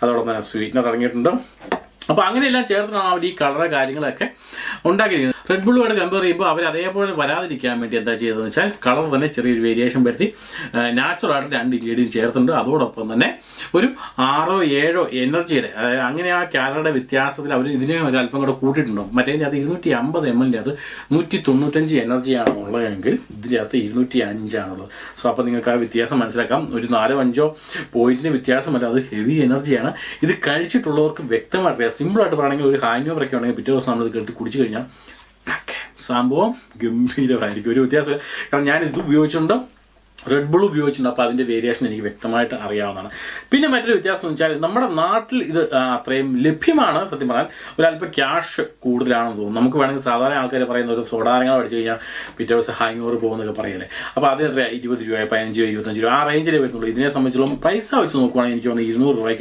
അതോടൊപ്പം തന്നെ സ്വീറ്റ്നർ ഇറങ്ങിയിട്ടുണ്ട്. അപ്പോൾ അങ്ങനെയെല്ലാം ചേർത്തിട്ടാണ് അവർ ഈ കളറ് കാര്യങ്ങളൊക്കെ ഉണ്ടാക്കിയിരിക്കുന്നത്. റെഡ് ബുള്ളുമായിട്ട് കമ്പയർ ചെയ്യുമ്പോൾ അവർ അതേപോലെ വരാതിരിക്കാൻ വേണ്ടി എന്താ ചെയ്തതെന്ന് വെച്ചാൽ കളർ തന്നെ ചെറിയൊരു വേരിയേഷൻ വരുത്തി നാച്ചുറലായിട്ട് 2 ഇൻഗ്രീഡിയൻറ്റ് ചേർത്തിട്ടുണ്ട്. അതോടൊപ്പം തന്നെ ഒരു 6-7 എനർജിയുടെ അങ്ങനെ ആ കാലറിയുടെ വ്യത്യാസത്തിൽ അവർ ഇതിനെ ഒരല്പം കൂടെ കൂട്ടിയിട്ടുണ്ടോ. മറ്റേ അത് 250 ml അത് 195 എനർജിയാണ് ഉള്ളതെങ്കിൽ ഇതിനകത്ത് 205 ആണുള്ളത്. സോ അപ്പോൾ നിങ്ങൾക്ക് ആ വ്യത്യാസം മനസ്സിലാക്കാം. ഒരു 4-5 പോയിന്റിന് വ്യത്യാസമല്ല, അത് ഹെവി എനർജിയാണ്. ഇത് കഴിച്ചിട്ടുള്ളവർക്ക് വ്യക്തമായിട്ട് സിമ്പിളായിട്ട് പറയുകയാണെങ്കിൽ ഒരു ഹാങ് ഓവർ ഒക്കെ ഉണ്ടെങ്കിൽ പിറ്റേ ദിവസം നമ്മളിത് എടുത്ത് കുടിച്ചു കഴിഞ്ഞാൽ സംഭവം ഗംഭീരമായിരിക്കും. ഒരു വ്യത്യാസം, കാരണം ഞാനിത് ഉപയോഗിച്ചിട്ടുണ്ട്, റെഡ് ബുൾ ഉപയോഗിച്ചിട്ടുണ്ട്. അപ്പോൾ അതിൻ്റെ വേരിയേഷൻ എനിക്ക് വ്യക്തമായിട്ട് അറിയാവുന്നതാണ്. പിന്നെ മറ്റൊരു വ്യത്യാസം എന്ന് വെച്ചാൽ നമ്മുടെ നാട്ടിൽ ഇത് അത്രയും ലഭ്യമാണ്. സത്യം പറഞ്ഞാൽ ഒരല്പം ക്യാഷ് കൂടുതലാണെന്ന് തോന്നുന്നു. നമുക്ക് വേണമെങ്കിൽ സാധാരണ ആൾക്കാർ പറയുന്ന ഒരു സോഡാരങ്ങൾ അടിച്ചു കഴിഞ്ഞാൽ പിറ്റേ ദിവസം ഹാങ് ഓവർ പോകുന്നൊക്കെ പറയല്ലേ. അപ്പോൾ അത് 20 രൂപ 15 രൂപ 25 രൂപ ആ റേഞ്ചിലേ വരുന്നുള്ളൂ. ഇതിനെ സംബന്ധിച്ചുള്ള പൈസ വെച്ച് നോക്കുവാണെങ്കിൽ എനിക്ക് തോന്നുന്നു 200 രൂപയ്ക്ക്